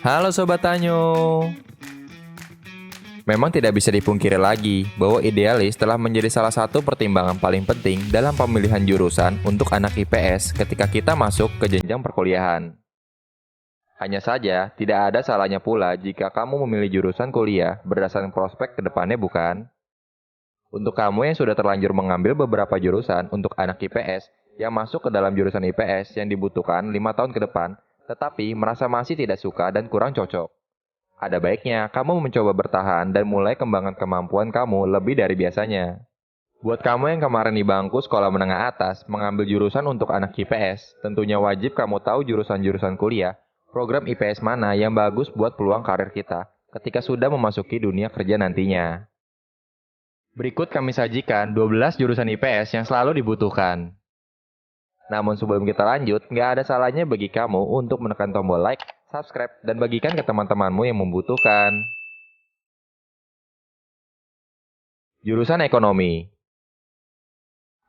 Halo Sobat Tanyo. Memang tidak bisa dipungkiri lagi bahwa idealis telah menjadi salah satu pertimbangan paling penting dalam pemilihan jurusan untuk anak IPS ketika kita masuk ke jenjang perkuliahan. Hanya saja, tidak ada salahnya pula jika kamu memilih jurusan kuliah berdasarkan prospek ke depannya, bukan? Untuk kamu yang sudah terlanjur mengambil beberapa jurusan untuk anak IPS yang masuk ke dalam jurusan IPS yang dibutuhkan 5 tahun ke depan, tetapi merasa masih tidak suka dan kurang cocok. Ada baiknya kamu mencoba bertahan dan mulai kembangkan kemampuan kamu lebih dari biasanya. Buat kamu yang kemarin di bangku sekolah menengah atas mengambil jurusan untuk anak IPS, tentunya wajib kamu tahu jurusan-jurusan kuliah, program IPS mana yang bagus buat peluang karir kita ketika sudah memasuki dunia kerja nantinya. Berikut kami sajikan 12 jurusan IPS yang selalu dibutuhkan. Namun sebelum kita lanjut, nggak ada salahnya bagi kamu untuk menekan tombol like, subscribe, dan bagikan ke teman-temanmu yang membutuhkan. Jurusan Ekonomi.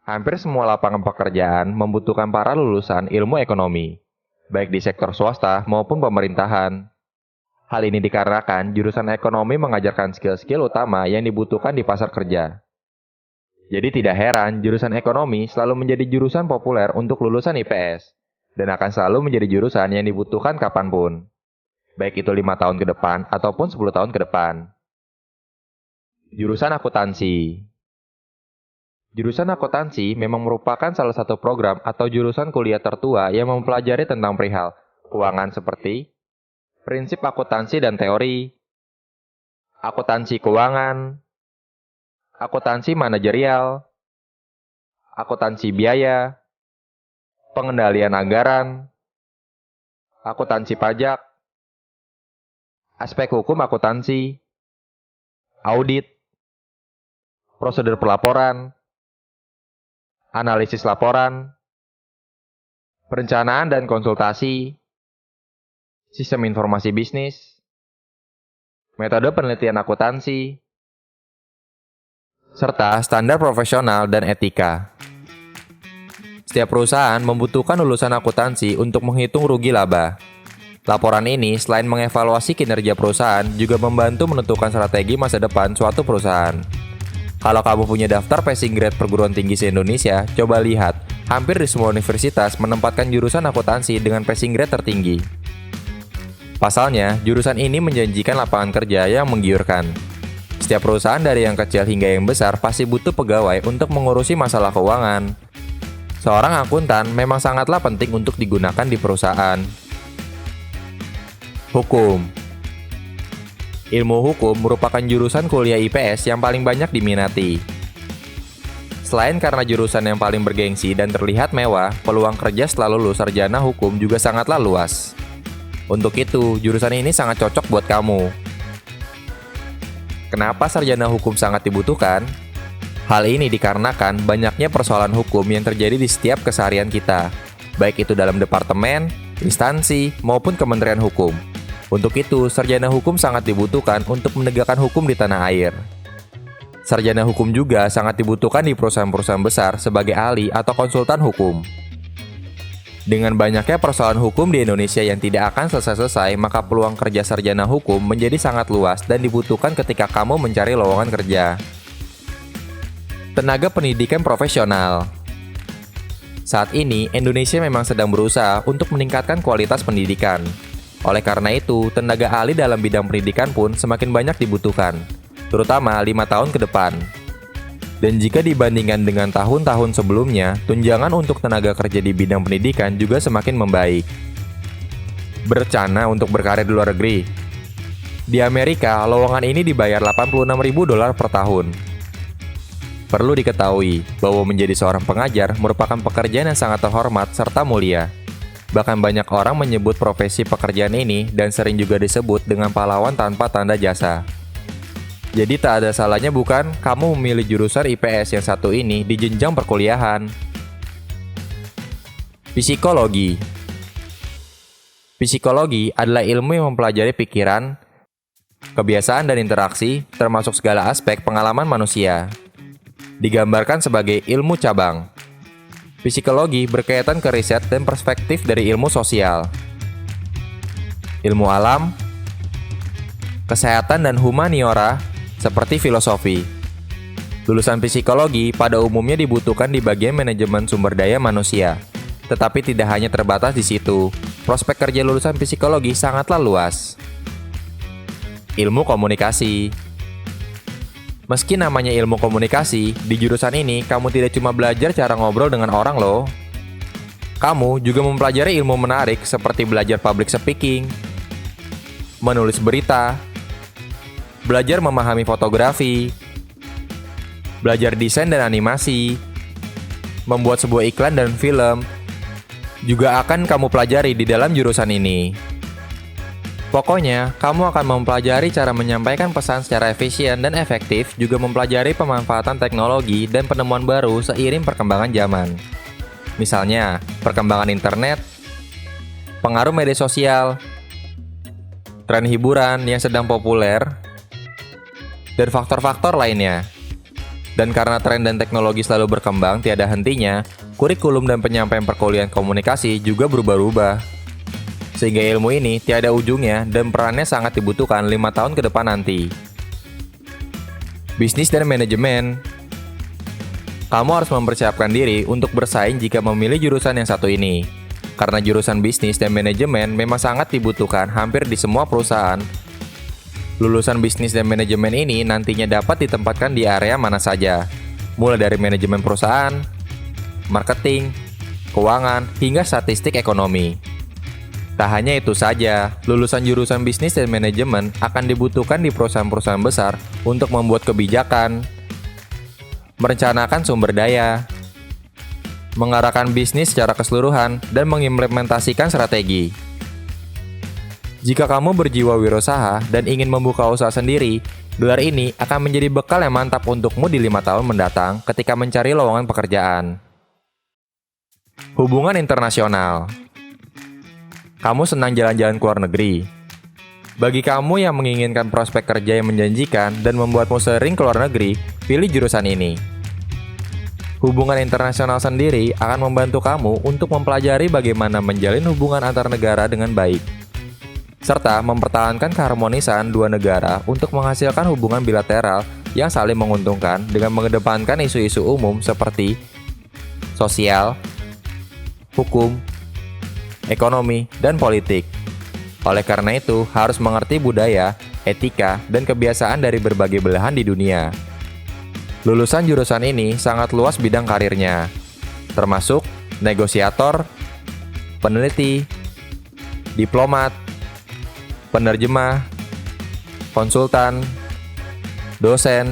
Hampir semua lapangan pekerjaan membutuhkan para lulusan ilmu ekonomi, baik di sektor swasta maupun pemerintahan. Hal ini dikarenakan jurusan ekonomi mengajarkan skill-skill utama yang dibutuhkan di pasar kerja. Jadi tidak heran jurusan ekonomi selalu menjadi jurusan populer untuk lulusan IPS, dan akan selalu menjadi jurusan yang dibutuhkan kapanpun, baik itu 5 tahun ke depan ataupun 10 tahun ke depan. Jurusan Akuntansi. Jurusan akuntansi memang merupakan salah satu program atau jurusan kuliah tertua yang mempelajari tentang perihal keuangan seperti prinsip akuntansi dan teori, akuntansi keuangan, akuntansi manajerial, akuntansi biaya, pengendalian anggaran, akuntansi pajak, aspek hukum akuntansi, audit, prosedur pelaporan, analisis laporan, perencanaan dan konsultasi, sistem informasi bisnis, metode penelitian akuntansi, serta standar profesional dan etika. Setiap perusahaan membutuhkan lulusan akuntansi untuk menghitung rugi laba. Laporan ini selain mengevaluasi kinerja perusahaan, juga membantu menentukan strategi masa depan suatu perusahaan. Kalau kamu punya daftar passing grade perguruan tinggi se-Indonesia, coba lihat, hampir di semua universitas menempatkan jurusan akuntansi dengan passing grade tertinggi. Pasalnya, jurusan ini menjanjikan lapangan kerja yang menggiurkan. Setiap perusahaan dari yang kecil hingga yang besar pasti butuh pegawai untuk mengurusi masalah keuangan. Seorang akuntan memang sangatlah penting untuk digunakan di perusahaan. Hukum. Ilmu hukum merupakan jurusan kuliah IPS yang paling banyak diminati. Selain karena jurusan yang paling bergengsi dan terlihat mewah, peluang kerja setelah lulus sarjana hukum juga sangatlah luas. Untuk itu, jurusan ini sangat cocok buat kamu. Kenapa sarjana hukum sangat dibutuhkan? Hal ini dikarenakan banyaknya persoalan hukum yang terjadi di setiap keseharian kita, baik itu dalam departemen, instansi, maupun kementerian hukum. Untuk itu, sarjana hukum sangat dibutuhkan untuk menegakkan hukum di tanah air. Sarjana hukum juga sangat dibutuhkan di perusahaan-perusahaan besar sebagai ahli atau konsultan hukum. Dengan banyaknya persoalan hukum di Indonesia yang tidak akan selesai-selesai, maka peluang kerja sarjana hukum menjadi sangat luas dan dibutuhkan ketika kamu mencari lowongan kerja. Tenaga pendidikan profesional. Saat ini, Indonesia memang sedang berusaha untuk meningkatkan kualitas pendidikan. Oleh karena itu, tenaga ahli dalam bidang pendidikan pun semakin banyak dibutuhkan, terutama 5 tahun ke depan. Dan jika dibandingkan dengan tahun-tahun sebelumnya, tunjangan untuk tenaga kerja di bidang pendidikan juga semakin membaik. Berencana untuk berkarir di luar negeri. Di Amerika, lowongan ini dibayar $86.000 per tahun. Perlu diketahui bahwa menjadi seorang pengajar merupakan pekerjaan yang sangat terhormat serta mulia. Bahkan banyak orang menyebut profesi pekerjaan ini dan sering juga disebut dengan pahlawan tanpa tanda jasa. Jadi tak ada salahnya bukan kamu memilih jurusan IPS yang satu ini di jenjang perkuliahan. Psikologi. Psikologi adalah ilmu yang mempelajari pikiran, kebiasaan dan interaksi, termasuk segala aspek pengalaman manusia. Digambarkan sebagai ilmu cabang. Psikologi berkaitan ke riset dan perspektif dari ilmu sosial, ilmu alam, kesehatan dan humaniora seperti filosofi. Lulusan psikologi pada umumnya dibutuhkan di bagian manajemen sumber daya manusia. Tetapi tidak hanya terbatas di situ, prospek kerja lulusan psikologi sangatlah luas. Ilmu komunikasi. Meski namanya ilmu komunikasi, di jurusan ini kamu tidak cuma belajar cara ngobrol dengan orang loh. Kamu juga mempelajari ilmu menarik seperti belajar public speaking, menulis berita, belajar memahami fotografi, belajar desain dan animasi, membuat sebuah iklan dan film, juga akan kamu pelajari di dalam jurusan ini. Pokoknya, kamu akan mempelajari cara menyampaikan pesan secara efisien dan efektif, juga mempelajari pemanfaatan teknologi dan penemuan baru seiring perkembangan zaman. Misalnya, perkembangan internet, pengaruh media sosial, tren hiburan yang sedang populer, dan faktor-faktor lainnya. Dan karena tren dan teknologi selalu berkembang tiada hentinya, kurikulum dan penyampaian perkuliahan komunikasi juga berubah-ubah. Sehingga ilmu ini tiada ujungnya dan perannya sangat dibutuhkan 5 tahun ke depan nanti. Bisnis dan manajemen. Kamu harus mempersiapkan diri untuk bersaing jika memilih jurusan yang satu ini. Karena jurusan bisnis dan manajemen memang sangat dibutuhkan hampir di semua perusahaan. Lulusan bisnis dan manajemen ini nantinya dapat ditempatkan di area mana saja, mulai dari manajemen perusahaan, marketing, keuangan, hingga statistik ekonomi. Tak hanya itu saja, lulusan jurusan bisnis dan manajemen akan dibutuhkan di perusahaan-perusahaan besar untuk membuat kebijakan, merencanakan sumber daya, mengarahkan bisnis secara keseluruhan, dan mengimplementasikan strategi. Jika kamu berjiwa wirausaha dan ingin membuka usaha sendiri, gelar ini akan menjadi bekal yang mantap untukmu di 5 tahun mendatang ketika mencari lowongan pekerjaan. Hubungan internasional. Kamu senang jalan-jalan ke luar negeri? Bagi kamu yang menginginkan prospek kerja yang menjanjikan dan membuatmu sering ke luar negeri, pilih jurusan ini. Hubungan internasional sendiri akan membantu kamu untuk mempelajari bagaimana menjalin hubungan antar negara dengan baik, serta mempertahankan keharmonisan dua negara untuk menghasilkan hubungan bilateral yang saling menguntungkan dengan mengedepankan isu-isu umum seperti sosial, hukum, ekonomi, dan politik. Oleh karena itu, harus mengerti budaya, etika, dan kebiasaan dari berbagai belahan di dunia. Lulusan jurusan ini sangat luas bidang karirnya, termasuk negosiator, peneliti, diplomat, penerjemah, konsultan, dosen,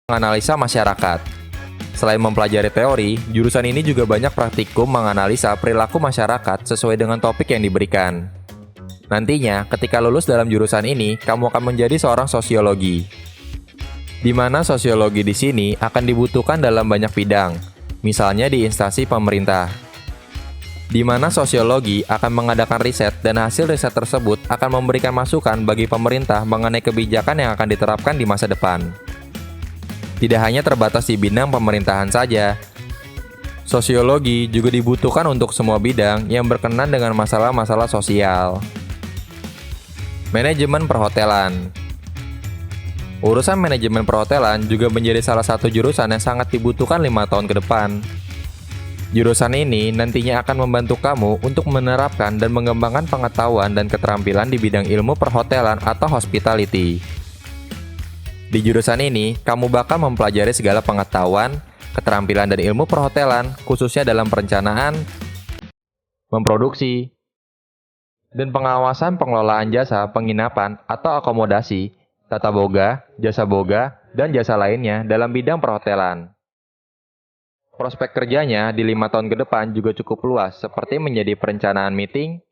menganalisa masyarakat. Selain mempelajari teori, jurusan ini juga banyak praktikum menganalisa perilaku masyarakat sesuai dengan topik yang diberikan. Nantinya, ketika lulus dalam jurusan ini, kamu akan menjadi seorang sosiologi, di mana sosiologi di sini akan dibutuhkan dalam banyak bidang, misalnya di instansi pemerintah, di mana sosiologi akan mengadakan riset dan hasil riset tersebut akan memberikan masukan bagi pemerintah mengenai kebijakan yang akan diterapkan di masa depan. Tidak hanya terbatas di bidang pemerintahan saja, sosiologi juga dibutuhkan untuk semua bidang yang berkenaan dengan masalah-masalah sosial. Manajemen perhotelan. Urusan manajemen perhotelan juga menjadi salah satu jurusan yang sangat dibutuhkan 5 tahun ke depan. Jurusan ini nantinya akan membantu kamu untuk menerapkan dan mengembangkan pengetahuan dan keterampilan di bidang ilmu perhotelan atau hospitality. Di jurusan ini, kamu bakal mempelajari segala pengetahuan, keterampilan dan ilmu perhotelan, khususnya dalam perencanaan, memproduksi, dan pengawasan pengelolaan jasa penginapan atau akomodasi, tata boga, dan jasa lainnya dalam bidang perhotelan. Prospek kerjanya di 5 tahun ke depan juga cukup luas, seperti menjadi perencanaan meeting,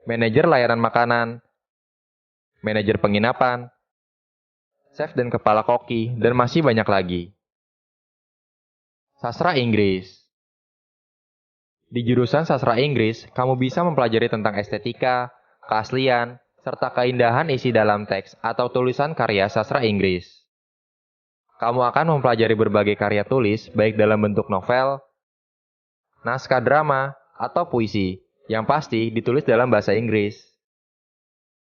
manajer layanan makanan, manajer penginapan, chef dan kepala koki, dan masih banyak lagi. Sastra Inggris. Di jurusan sastra Inggris, kamu bisa mempelajari tentang estetika, keaslian, serta keindahan isi dalam teks atau tulisan karya sastra Inggris. Kamu akan mempelajari berbagai karya tulis, baik dalam bentuk novel, naskah drama, atau puisi, yang pasti ditulis dalam bahasa Inggris.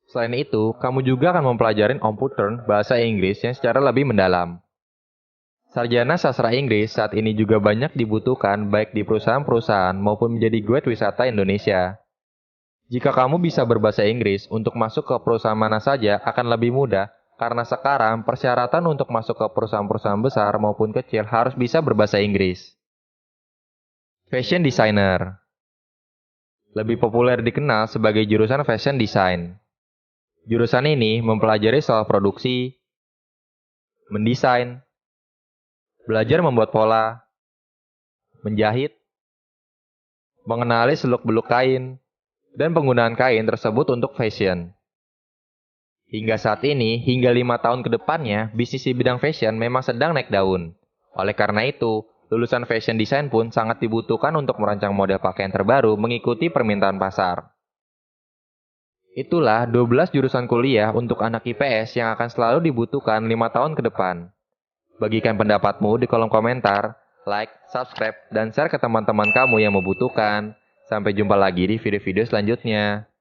Selain itu, kamu juga akan mempelajari Omputern bahasa Inggris yang secara lebih mendalam. Sarjana sastra Inggris saat ini juga banyak dibutuhkan baik di perusahaan-perusahaan maupun menjadi guide wisata Indonesia. Jika kamu bisa berbahasa Inggris, untuk masuk ke perusahaan mana saja akan lebih mudah, karena sekarang persyaratan untuk masuk ke perusahaan-perusahaan besar maupun kecil harus bisa berbahasa Inggris. Fashion Designer lebih populer dikenal sebagai jurusan Fashion Design. Jurusan ini mempelajari soal produksi, mendesain, belajar membuat pola, menjahit, mengenali seluk-beluk kain, dan penggunaan kain tersebut untuk fashion. Hingga saat ini, hingga 5 tahun ke depannya, bisnis di bidang fashion memang sedang naik daun. Oleh karena itu, lulusan fashion design pun sangat dibutuhkan untuk merancang model pakaian terbaru mengikuti permintaan pasar. Itulah 12 jurusan kuliah untuk anak IPS yang akan selalu dibutuhkan 5 tahun ke depan. Bagikan pendapatmu di kolom komentar, like, subscribe, dan share ke teman-teman kamu yang membutuhkan. Sampai jumpa lagi di video-video selanjutnya.